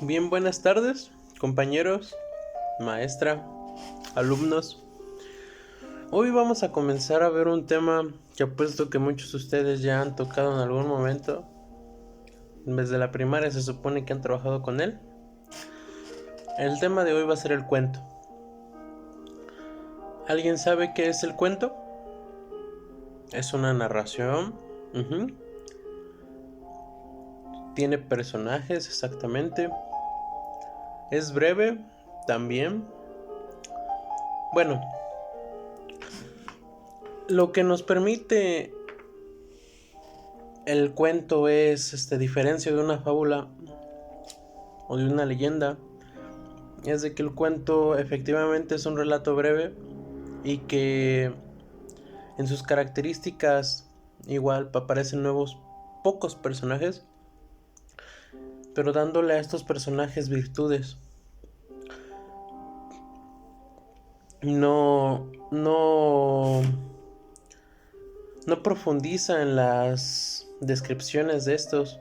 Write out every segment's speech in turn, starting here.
Bien, buenas tardes, compañeros, maestra, alumnos. Hoy vamos a comenzar a ver un tema que apuesto que muchos de ustedes ya han tocado en algún momento. Desde la primaria se supone que han trabajado con él. El tema de hoy va a ser el cuento. ¿Alguien sabe qué es el cuento? Es una narración. Tiene personajes, exactamente. Es breve, también. Bueno, lo que nos permite el cuento es, diferencia de una fábula o de una leyenda, es de que el cuento efectivamente es un relato breve y que en sus características igual aparecen nuevos pocos personajes, pero dándole a estos personajes virtudes. No profundiza en las descripciones de estos.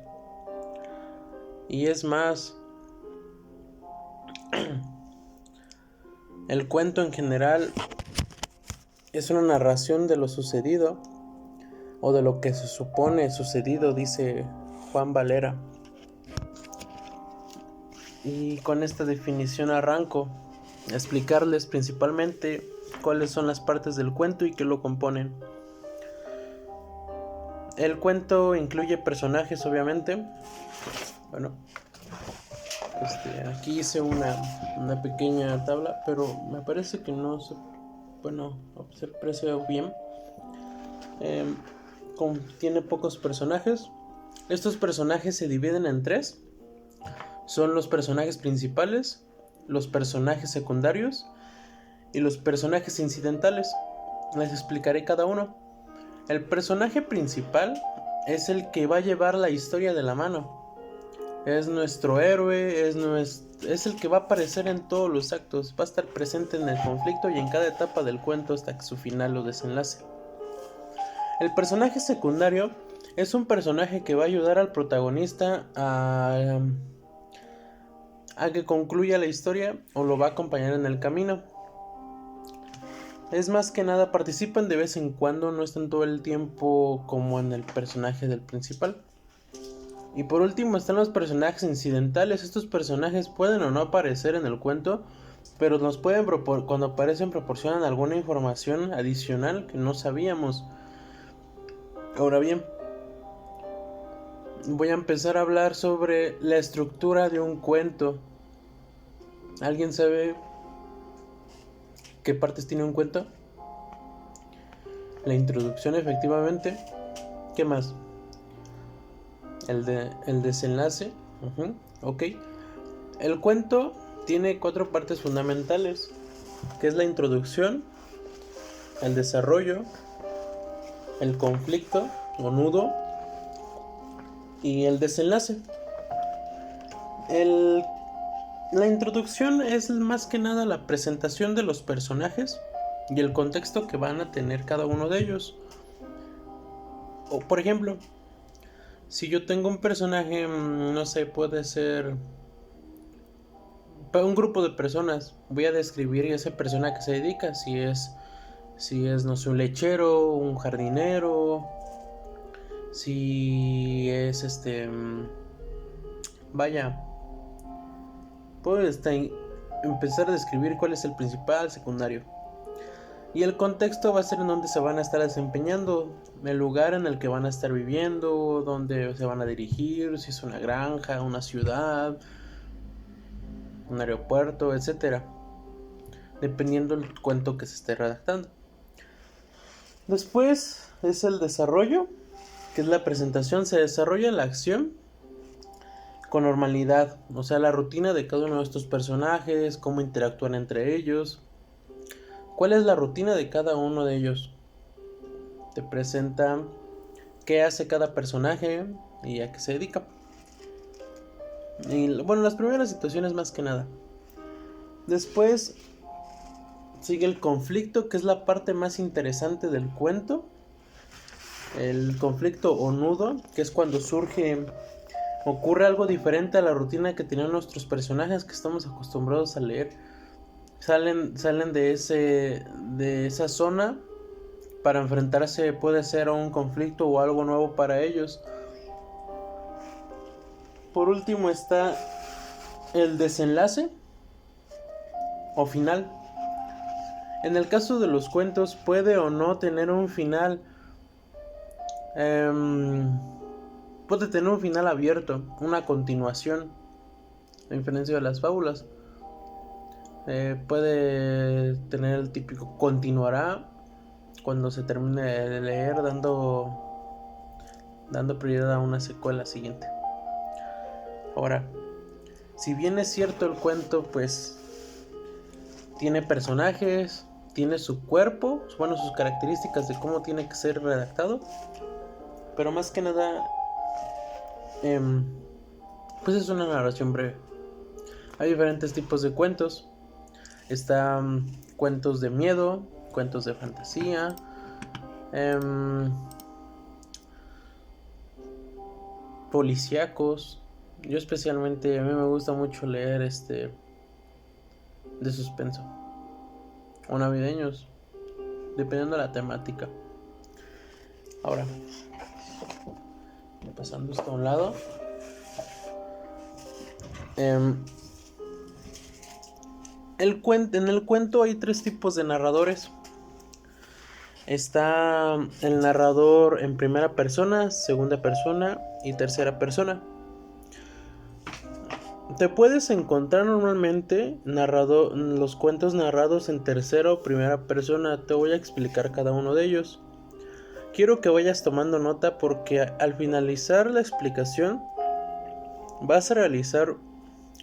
Y es más, el cuento en general es una narración de lo sucedido o de lo que se supone sucedido, dice Juan Valera. Y con esta definición arranco a explicarles principalmente cuáles son las partes del cuento y qué lo componen. El cuento incluye personajes, obviamente. Bueno, aquí hice una pequeña tabla, pero me parece que no se, se aprecia bien. Tiene pocos personajes. Estos personajes se dividen en tres. Son los personajes principales, los personajes secundarios y los personajes incidentales. Les explicaré cada uno. El personaje principal es el que va a llevar la historia de la mano. Es nuestro héroe, es el que va a aparecer en todos los actos, va a estar presente en el conflicto y en cada etapa del cuento hasta su final o desenlace. El personaje secundario es un personaje que va a ayudar al protagonista a que concluya la historia o lo va a acompañar en el camino. Es más que nada, participan de vez en cuando, no están todo el tiempo como en el personaje del principal. Y por último están los personajes incidentales. Estos personajes pueden o no aparecer en el cuento, pero nos pueden cuando aparecen proporcionan alguna información adicional que no sabíamos. Ahora bien, voy a empezar a hablar sobre la estructura de un cuento. ¿Alguien sabe qué partes tiene un cuento? La introducción, efectivamente. ¿Qué más? El desenlace. Ok. El cuento tiene 4 partes fundamentales, que es la introducción, el desarrollo, el conflicto o nudo y el desenlace. La introducción es más que nada la presentación de los personajes y el contexto que van a tener cada uno de ellos. O por ejemplo, si yo tengo un personaje, no sé, puede ser un grupo de personas, voy a describir a esa persona que se dedica, si es, no sé, un lechero, un jardinero, si es vaya, puedo empezar a describir cuál es el principal, secundario. Y el contexto va a ser en donde se van a estar desempeñando, el lugar en el que van a estar viviendo, dónde se van a dirigir, si es una granja, una ciudad, un aeropuerto, etcétera, dependiendo del cuento que se esté redactando. Después es el desarrollo, que es la presentación. Se desarrolla la acción con normalidad, o sea, la rutina de cada uno de estos personajes, cómo interactúan entre ellos. ¿Cuál es la rutina de cada uno de ellos? Te presenta qué hace cada personaje y a qué se dedica. Y bueno, las primeras situaciones más que nada. Después sigue el conflicto, que es la parte más interesante del cuento. El conflicto o nudo, que es cuando surge ocurre algo diferente a la rutina que tenían nuestros personajes que estamos acostumbrados a leer. Salen de esa zona para enfrentarse, puede ser a un conflicto o algo nuevo para ellos. Por último está el desenlace o final. En el caso de los cuentos puede o no tener un final. Puede tener un final abierto, una continuación, a diferencia de las fábulas. Puede tener el típico continuará cuando se termine de leer, dando prioridad a una secuela siguiente. Ahora, si bien es cierto el cuento, pues tiene personajes, tiene su cuerpo, bueno, sus características de cómo tiene que ser redactado, pero más que nada, pues es una narración breve. Hay diferentes tipos de cuentos. Están cuentos de miedo, cuentos de fantasía, policíacos. Yo especialmente, a mí me gusta mucho leer de suspenso o navideños, dependiendo de la temática. Ahora, pasando esto a un lado, en el cuento hay 3 tipos de narradores. Está el narrador en primera persona, segunda persona y tercera persona. Te puedes encontrar normalmente los cuentos narrados en tercera o primera persona. Te voy a explicar cada uno de ellos. Quiero que vayas tomando nota porque al finalizar la explicación vas a realizar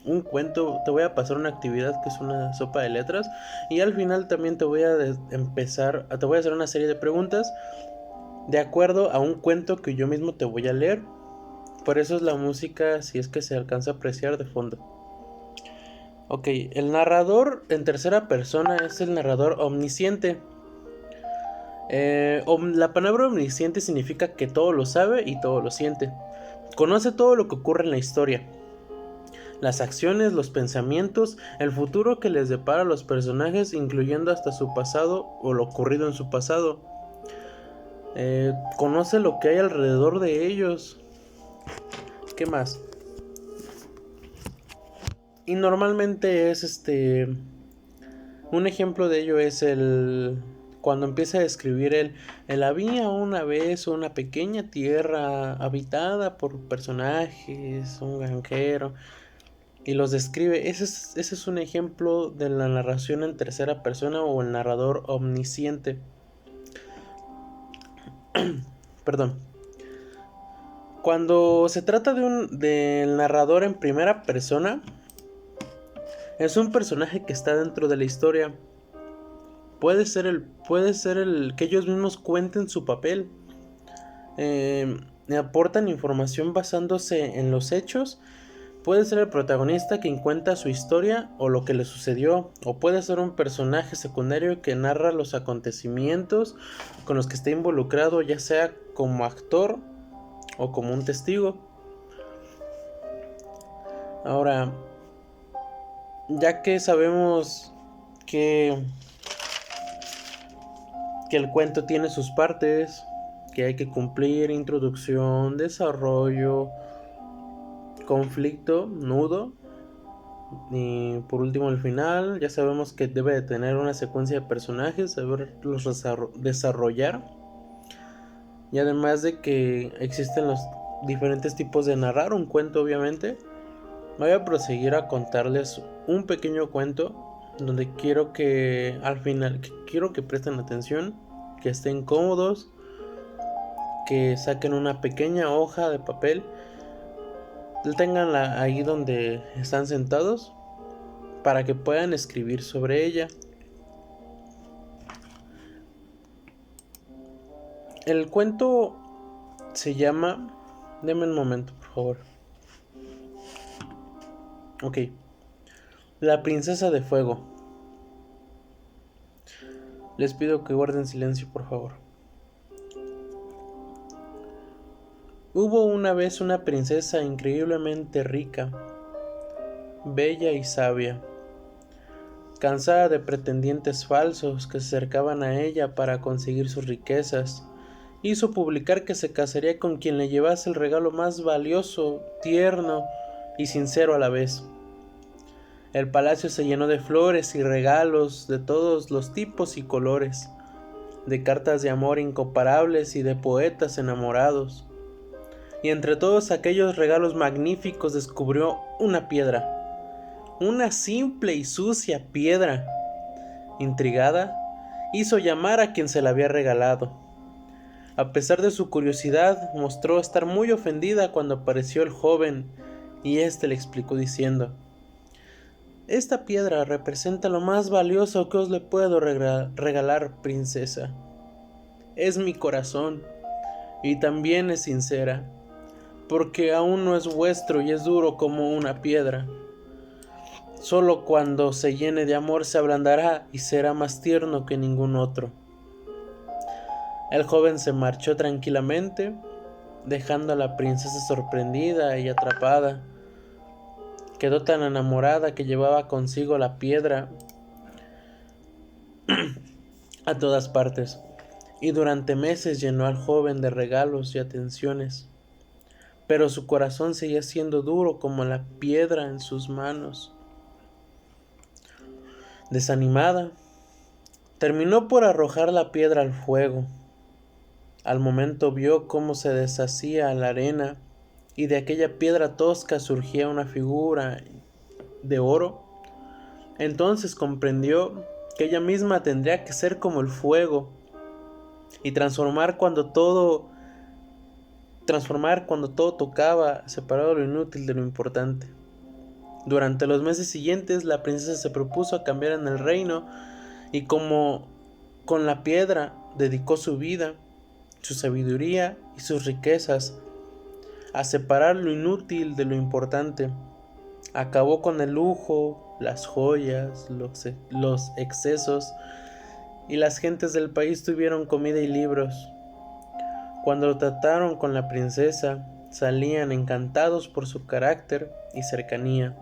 un cuento, te voy a pasar una actividad que es una sopa de letras y al final también te voy a hacer una serie de preguntas de acuerdo a un cuento que yo mismo te voy a leer. Por eso es la música, si es que se alcanza a apreciar de fondo. Ok, el narrador en tercera persona es el narrador omnisciente. La palabra omnisciente significa que todo lo sabe y todo lo siente. Conoce todo lo que ocurre en la historia. Las acciones, los pensamientos, el futuro que les depara a los personajes, incluyendo hasta su pasado o lo ocurrido en su pasado. Conoce lo que hay alrededor de ellos. ¿Qué más? Y normalmente es un ejemplo de ello es cuando empieza a describir había una vez una pequeña tierra habitada por personajes, un granjero, y los describe. Ese es un ejemplo de la narración en tercera persona o el narrador omnisciente. Perdón. Cuando se trata del narrador en primera persona, es un personaje que está dentro de la historia. Puede ser el que ellos mismos cuenten su papel. Aportan información basándose en los hechos. Puede ser el protagonista quien cuenta su historia o lo que le sucedió, o puede ser un personaje secundario que narra los acontecimientos con los que está involucrado, ya sea como actor o como un testigo. Ahora, ya que sabemos que el cuento tiene sus partes, que hay que cumplir: introducción, desarrollo, conflicto, nudo, y por último el final. Ya sabemos que debe de tener una secuencia de personajes, saberlos desarrollar, y además de que existen los diferentes tipos de narrar un cuento. Obviamente voy a proseguir a contarles un pequeño cuento donde quiero que al final quiero que presten atención, que estén cómodos, que saquen una pequeña hoja de papel, tenganla ahí donde están sentados para que puedan escribir sobre ella. El cuento se llama... Deme un momento, por favor. Ok. La princesa de fuego. Les pido que guarden silencio, por favor. Hubo una vez una princesa increíblemente rica, bella y sabia. Cansada de pretendientes falsos que se acercaban a ella para conseguir sus riquezas, hizo publicar que se casaría con quien le llevase el regalo más valioso, tierno y sincero a la vez. El palacio se llenó de flores y regalos de todos los tipos y colores, de cartas de amor incomparables y de poetas enamorados. Y entre todos aquellos regalos magníficos descubrió una piedra, una simple y sucia piedra. Intrigada, hizo llamar a quien se la había regalado. A pesar de su curiosidad, mostró estar muy ofendida cuando apareció el joven, y éste le explicó diciendo: «Esta piedra representa lo más valioso que os le puedo regalar, princesa. Es mi corazón, y también es sincera, porque aún no es vuestro y es duro como una piedra. Solo cuando se llene de amor se ablandará y será más tierno que ningún otro». El joven se marchó tranquilamente, dejando a la princesa sorprendida y atrapada. Quedó tan enamorada que llevaba consigo la piedra a todas partes, y durante meses llenó al joven de regalos y atenciones. Pero su corazón seguía siendo duro como la piedra en sus manos. Desanimada, terminó por arrojar la piedra al fuego. Al momento vio cómo se deshacía la arena y de aquella piedra tosca surgía una figura de oro. Entonces comprendió que ella misma tendría que ser como el fuego y transformar cuando todo tocaba, separado lo inútil de lo importante. Durante los meses siguientes, la princesa se propuso a cambiar en el reino, y como con la piedra dedicó su vida, su sabiduría y sus riquezas a separar lo inútil de lo importante. Acabó con el lujo, las joyas, los excesos, y las gentes del país tuvieron comida y libros. Cuando trataron con la princesa, salían encantados por su carácter y cercanía,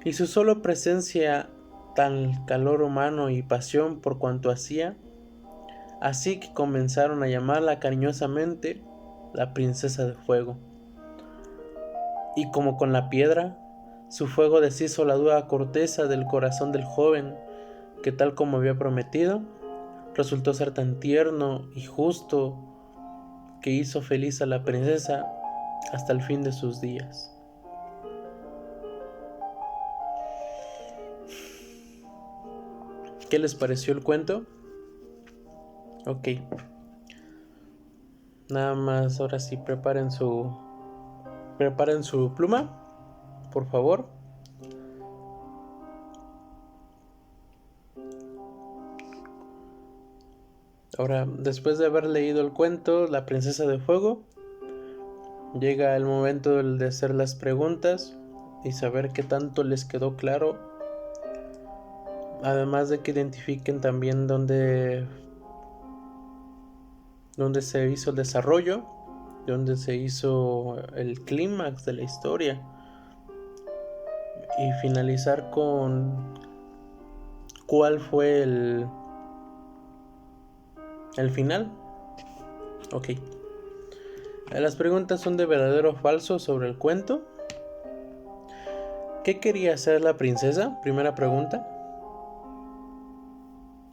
y su sola presencia, tal calor humano y pasión por cuanto hacía, así que comenzaron a llamarla cariñosamente la princesa de fuego. Y como con la piedra, su fuego deshizo la dura corteza del corazón del joven, que tal como había prometido, resultó ser tan tierno y justo que hizo feliz a la princesa hasta el fin de sus días. ¿Qué les pareció el cuento? Ok. Nada más, ahora sí, preparen su pluma, por favor. Ahora, después de haber leído el cuento La princesa de fuego, llega el momento de hacer las preguntas y saber qué tanto les quedó claro. Además de que identifiquen también dónde se hizo el desarrollo, dónde se hizo el clímax de la historia, y finalizar con cuál fue el final. Ok. Las preguntas son de verdadero o falso sobre el cuento. ¿Qué quería hacer la princesa? Primera pregunta.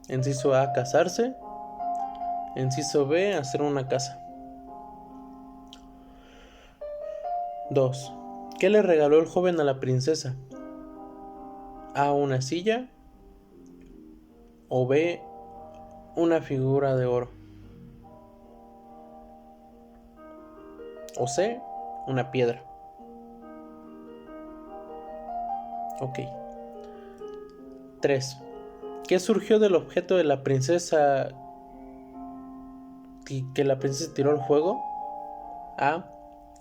Inciso A, casarse. Inciso B, hacer una casa. 2. ¿Qué le regaló el joven a la princesa? A, una silla. O B, una figura de oro. O C, una piedra. Ok. 3. ¿Qué surgió del objeto de la princesa y que la princesa tiró al fuego? A,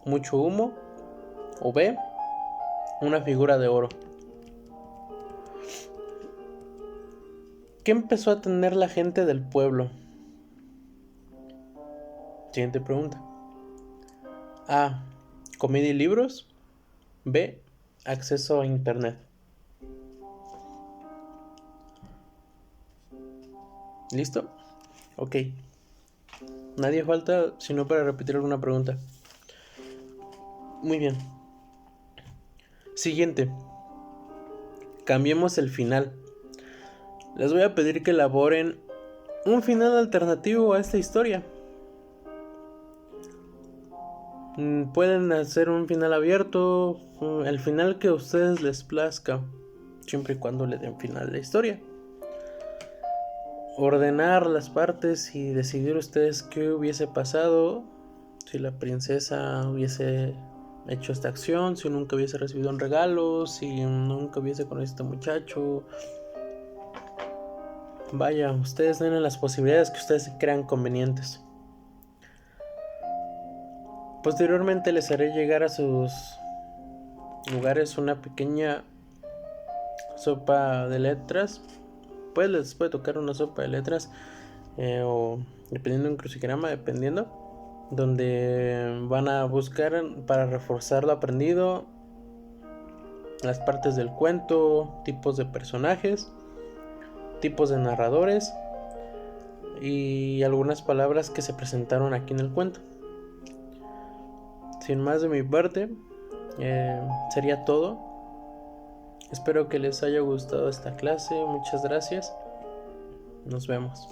mucho humo. O B, una figura de oro. ¿Qué empezó a tener la gente del pueblo? Siguiente pregunta. A. Comida y libros. B. Acceso a internet. ¿Listo? Ok. Nadie falta sino para repetir alguna pregunta. Muy bien. Siguiente. Cambiemos el final. Les voy a pedir que elaboren un final alternativo a esta historia. Pueden hacer un final abierto, el final que a ustedes les plazca, siempre y cuando le den final a la historia. Ordenar las partes y decidir ustedes qué hubiese pasado si la princesa hubiese hecho esta acción, si nunca hubiese recibido un regalo, si nunca hubiese conocido a este muchacho. Vaya, ustedes tienen las posibilidades que ustedes crean convenientes. Posteriormente les haré llegar a sus lugares una pequeña sopa de letras. Pues les puede tocar una sopa de letras o dependiendo de un crucigrama, dependiendo, donde van a buscar para reforzar lo aprendido las partes del cuento, tipos de personajes, tipos de narradores y algunas palabras que se presentaron aquí en el cuento. Sin más de mi parte, sería todo. Espero que les haya gustado esta clase. Muchas gracias. Nos vemos.